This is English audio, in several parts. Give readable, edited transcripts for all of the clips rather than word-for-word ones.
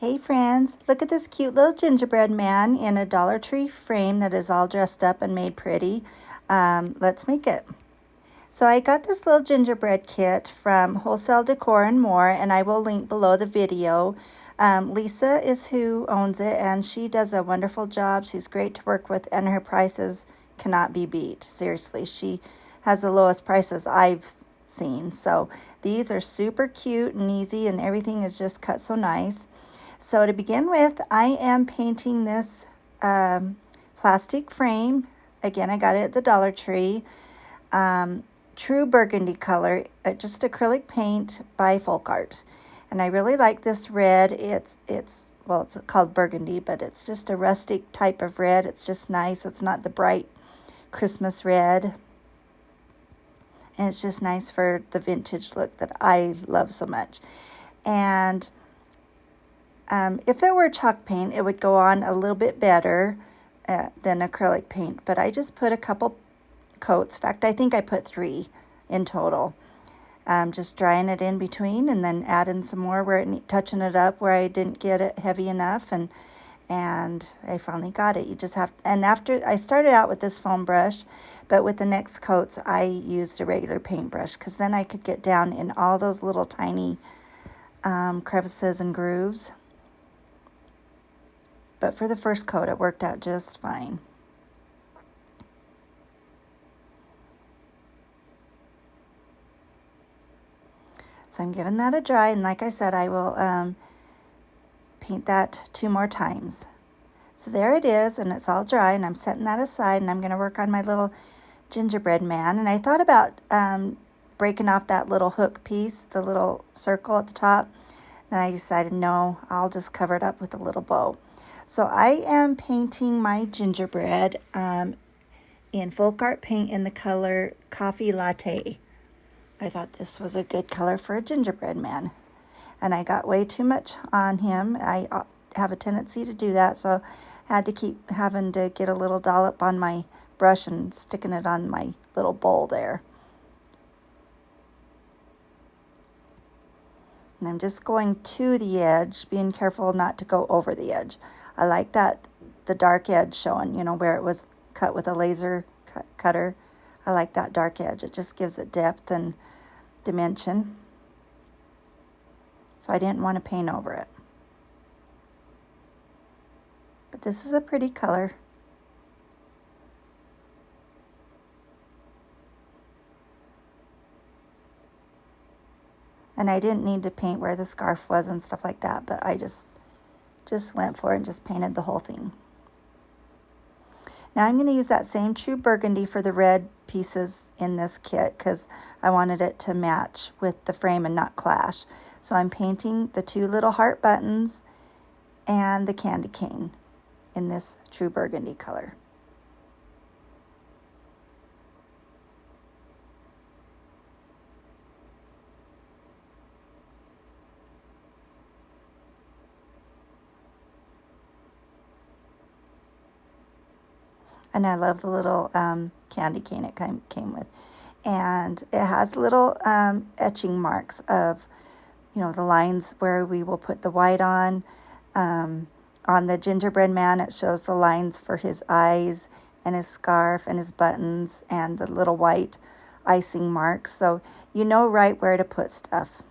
Hey friends, look at this cute little gingerbread man in a Dollar Tree frame that is all dressed up and made pretty. Let's make it. So I got this little gingerbread kit from Wholesale Decor and More, and I will link below the video. Lisa is who owns it, and she does a wonderful job. She's great to work with, and her prices cannot be beat. Seriously, she has the lowest prices I've seen. So these are super cute and easy, and everything is just cut so nice. So to begin with, I am painting this plastic frame. Again, I got it at the Dollar Tree. True burgundy color, just acrylic paint by Folk Art. And I really like this red. It's called burgundy, but it's just a rustic type of red. It's just nice. It's not the bright Christmas red. And it's just nice for the vintage look that I love so much. And if it were chalk paint, it would go on a little bit better than acrylic paint. But I just put a couple coats. In fact, I think I put 3 in total. Just drying it in between and then adding some more touching it up where I didn't get it heavy enough. And I finally got it. You just have, and after I started out with this foam brush, but with the next coats, I used a regular paintbrush because then I could get down in all those little tiny crevices and grooves. But for the first coat, it worked out just fine. So I'm giving that a dry, and like I said, I will paint that 2 more times. So there it is, and it's all dry, and I'm setting that aside, and I'm going to work on my little gingerbread man. And I thought about breaking off that little hook piece, the little circle at the top. Then I decided, no, I'll just cover it up with a little bow. So I am painting my gingerbread in Folk Art paint in the color Coffee Latte. I thought this was a good color for a gingerbread man. And I got way too much on him. I have a tendency to do that, so I had to keep having to get a little dollop on my brush and sticking it on my little bowl there. And I'm just going to the edge, being careful not to go over the edge. I like that, the dark edge showing, where it was cut with a laser cutter. I like that dark edge. It just gives it depth and dimension. So I didn't want to paint over it. But this is a pretty color. And I didn't need to paint where the scarf was and stuff like that, but I just went for it and just painted the whole thing. Now I'm going to use that same true burgundy for the red pieces in this kit because I wanted it to match with the frame and not clash. So I'm painting the 2 little heart buttons and the candy cane in this true burgundy color. And I love the little candy cane it came with. And it has little etching marks of, the lines where we will put the white on. On the gingerbread man, it shows the lines for his eyes and his scarf and his buttons and the little white icing marks. So you know right where to put stuff.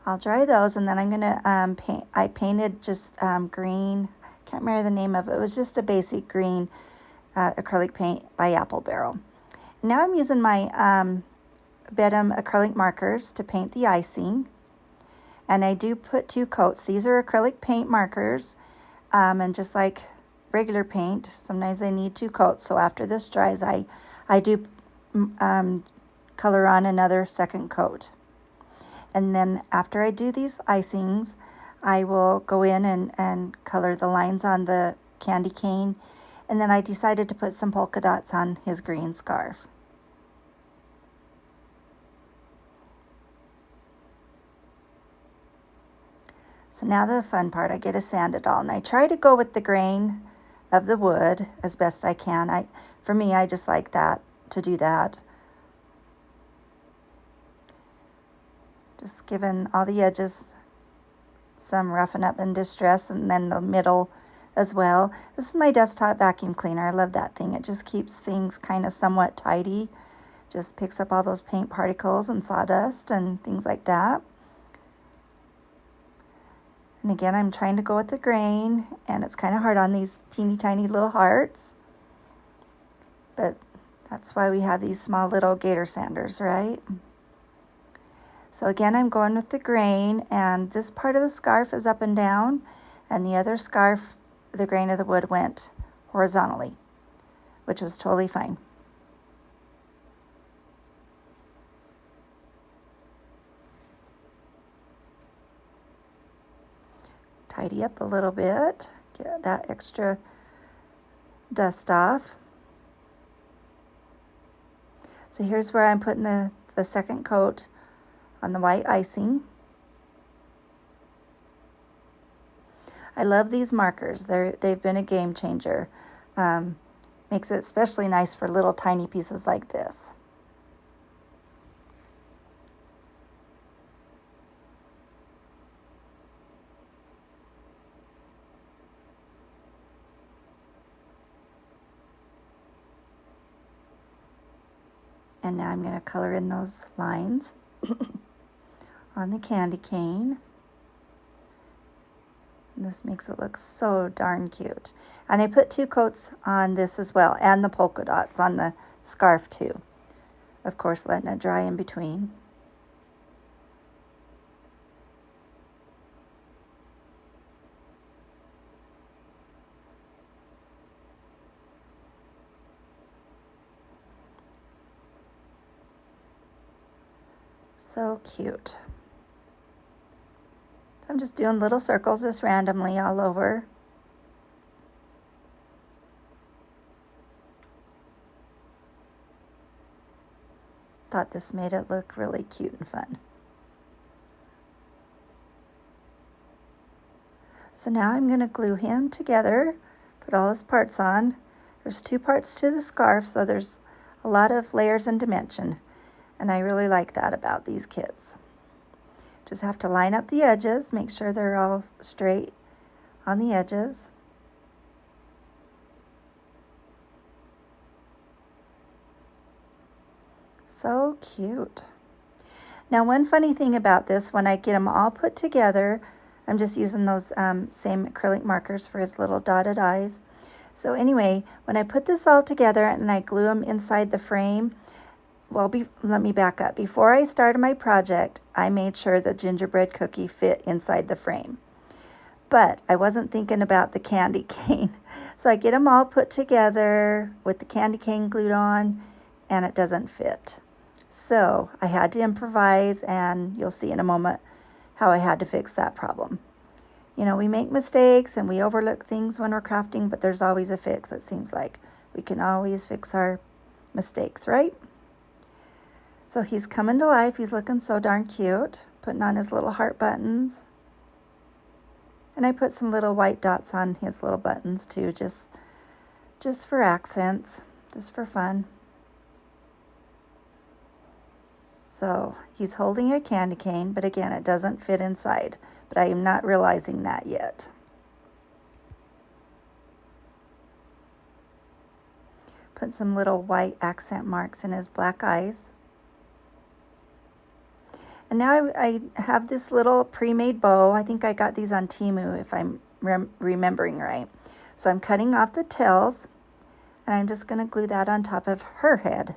I'll dry those, and then I'm going to paint. I painted just green. Can't remember the name of it. It was just a basic green acrylic paint by Apple Barrel. And now I'm using my Bedham acrylic markers to paint the icing. And I do put 2 coats. These are acrylic paint markers. And just like regular paint, sometimes they need 2 coats. So after this dries, I do color on another second coat. And then after I do these icings, I will go in and color the lines on the candy cane. And then I decided to put some polka dots on his green scarf. So now the fun part, I get to sand it all. And I try to go with the grain of the wood as best I can. For me, I just like that, to do that. Just giving all the edges some Roughen Up and Distress, and then the middle as well. This is my desktop vacuum cleaner. I love that thing. It just keeps things kind of somewhat tidy. Just picks up all those paint particles and sawdust and things like that. And again, I'm trying to go with the grain, and it's kind of hard on these teeny tiny little hearts. But that's why we have these small little gator sanders, right? So again, I'm going with the grain, and this part of the scarf is up and down, and the other scarf, the grain of the wood went horizontally, which was totally fine. Tidy up a little bit, get that extra dust off. So here's where I'm putting the second coat on the white icing. I love these markers. They've been a game changer. Makes it especially nice for little tiny pieces like this. And now I'm going to color in those lines on the candy cane. And this makes it look so darn cute. And I put 2 coats on this as well, and the polka dots on the scarf too. Of course, letting it dry in between. So cute. I'm just doing little circles just randomly all over. Thought this made it look really cute and fun. So now I'm going to glue him together, put all his parts on. There's 2 parts to the scarf, so there's a lot of layers and dimension. And I really like that about these kits. Just have to line up the edges, make sure they're all straight on the edges. So cute. Now, one funny thing about this, when I get them all put together, I'm just using those same acrylic markers for his little dotted eyes. So anyway, when I put this all together and I glue them inside the frame, well, let me back up. Before I started my project, I made sure the gingerbread cookie fit inside the frame. But I wasn't thinking about the candy cane. So I get them all put together with the candy cane glued on, and it doesn't fit. So I had to improvise, and you'll see in a moment how I had to fix that problem. You know, we make mistakes and we overlook things when we're crafting, but there's always a fix, it seems like. We can always fix our mistakes, right? So he's coming to life. He's looking so darn cute, putting on his little heart buttons. And I put some little white dots on his little buttons too, just for accents, just for fun. So he's holding a candy cane, but again, it doesn't fit inside. But I am not realizing that yet. Put some little white accent marks in his black eyes. And now I have this little pre-made bow. I think I got these on Temu, if I'm remembering right. So I'm cutting off the tails, and I'm just going to glue that on top of her head.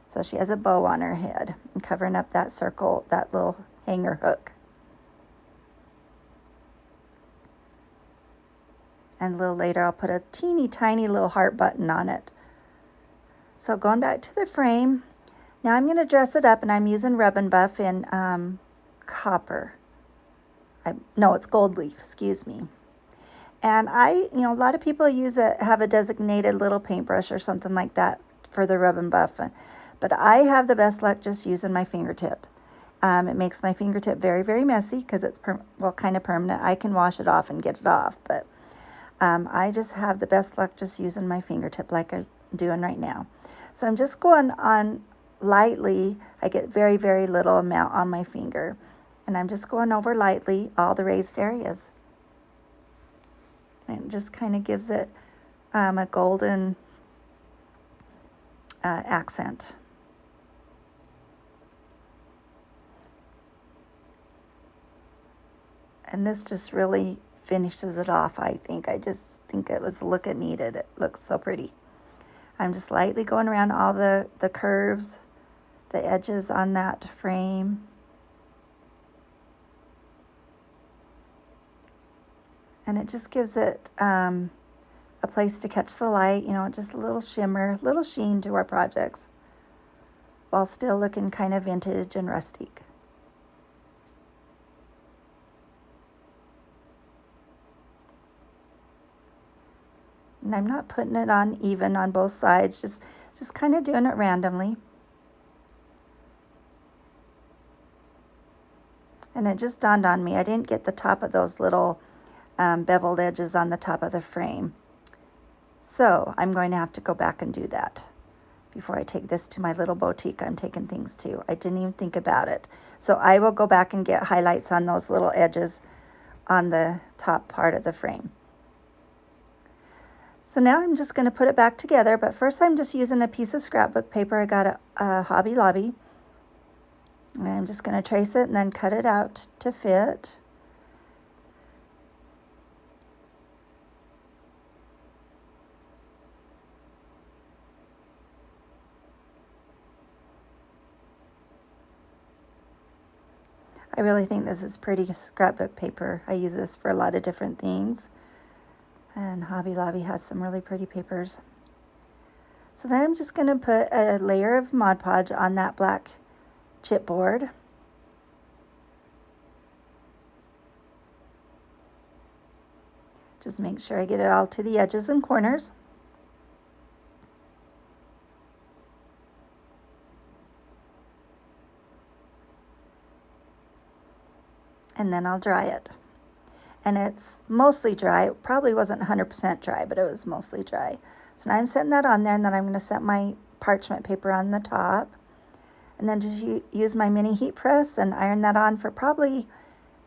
So she has a bow on her head, and covering up that circle, that little hanger hook. And a little later, I'll put a teeny tiny little heart button on it. So going back to the frame, now I'm going to dress it up, and I'm using Rub and Buff in copper. No, it's gold leaf, excuse me. And a lot of people have a designated little paintbrush or something like that for the Rub and Buff. But I have the best luck just using my fingertip. It makes my fingertip very, very messy because it's kind of permanent. I can wash it off and get it off, but I just have the best luck just using my fingertip like I'm doing right now. So I'm just going on lightly. I get very, very little amount on my finger, and And I'm just going over lightly all the raised areas. And it just kind of gives it a golden accent. And this just really finishes it off, I think. I just think it was the look it needed. It looks so pretty. I'm just lightly going around all the curves, the edges on that frame. And it just gives it a place to catch the light, just a little shimmer, little sheen to our projects, while still looking kind of vintage and rustic. And I'm not putting it on even on both sides, just kind of doing it randomly. And it just dawned on me, I didn't get the top of those little beveled edges on the top of the frame. So I'm going to have to go back and do that before I take this to my little boutique I'm taking things to. I didn't even think about it. So I will go back and get highlights on those little edges on the top part of the frame. So now I'm just going to put it back together, but first I'm just using a piece of scrapbook paper I got at Hobby Lobby. And I'm just going to trace it and then cut it out to fit. I really think this is pretty scrapbook paper. I use this for a lot of different things. And Hobby Lobby has some really pretty papers. So then I'm just going to put a layer of Mod Podge on that black chipboard. Just make sure I get it all to the edges and corners. And then I'll dry it. And it's mostly dry. It probably wasn't 100% dry, but it was mostly dry. So now I'm setting that on there, and then I'm going to set my parchment paper on the top. And then just use my mini heat press and iron that on for probably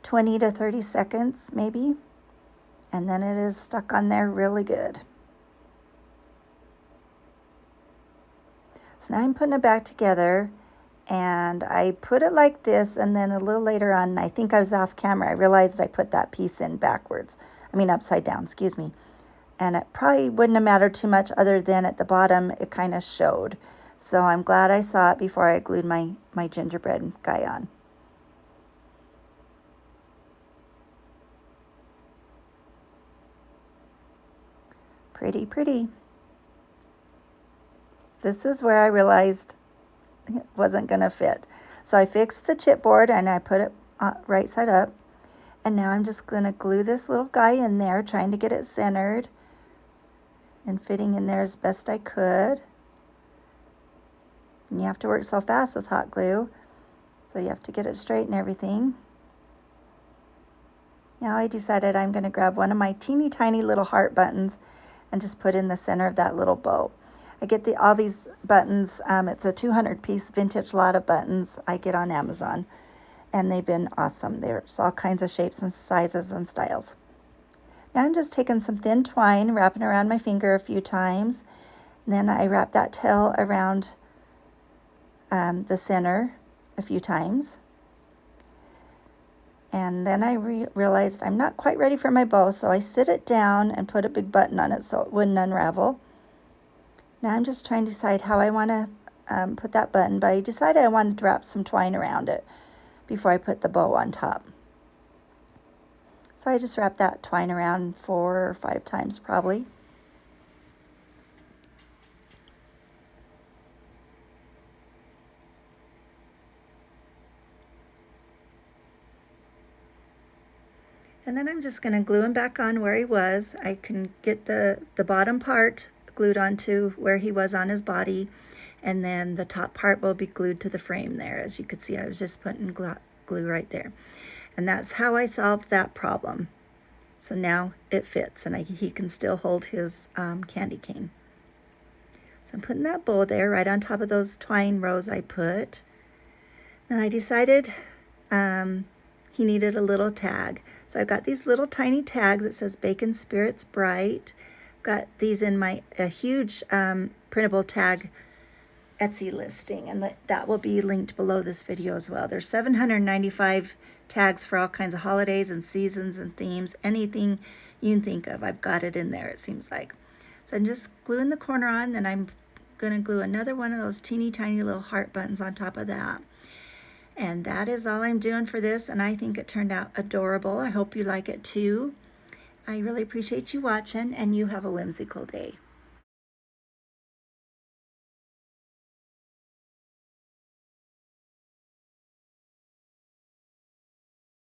20 to 30 seconds, maybe. And then it is stuck on there really good. So now I'm putting it back together. And I put it like this, and then a little later on, I think I was off camera, I realized I put that piece in backwards. Upside down, excuse me. And it probably wouldn't have mattered too much other than at the bottom, it kind of showed. So I'm glad I saw it before I glued my gingerbread guy on. Pretty, pretty. This is where I realized it wasn't going to fit. So I fixed the chipboard and I put it right side up. And now I'm just going to glue this little guy in there, trying to get it centered and fitting in there as best I could. And you have to work so fast with hot glue, so you have to get it straight and everything. Now I decided I'm going to grab one of my teeny tiny little heart buttons and just put in the center of that little bow. I get all these buttons. It's a 200-piece vintage lot of buttons I get on Amazon, and they've been awesome. There's all kinds of shapes and sizes and styles. Now I'm just taking some thin twine, wrapping around my finger a few times. And then I wrap that tail around the center a few times. And then I realized I'm not quite ready for my bow, so I sit it down and put a big button on it so it wouldn't unravel. Now I'm just trying to decide how I want to put that button, but I decided I wanted to wrap some twine around it before I put the bow on top. So I just wrapped that twine around 4 or 5 times probably. And then I'm just going to glue him back on where he was. I can get the bottom part glued onto where he was on his body, and then the top part will be glued to the frame there. As you could see, I was just putting glue right there. And that's how I solved that problem. So now it fits, and he can still hold his candy cane. So I'm putting that bow there right on top of those twine rows I put. Then I decided he needed a little tag. So I've got these little tiny tags that says Bacon Spirits Bright. Got these in my a huge printable tag Etsy listing, and that will be linked below this video as well. There's 795 tags for all kinds of holidays and seasons and themes. Anything you can think of, I've got it in there, it seems like. So I'm just gluing the corner on, then I'm going to glue another one of those teeny tiny little heart buttons on top of that. And that is all I'm doing for this, and I think it turned out adorable. I hope you like it too. I really appreciate you watching, and you have a whimsical day.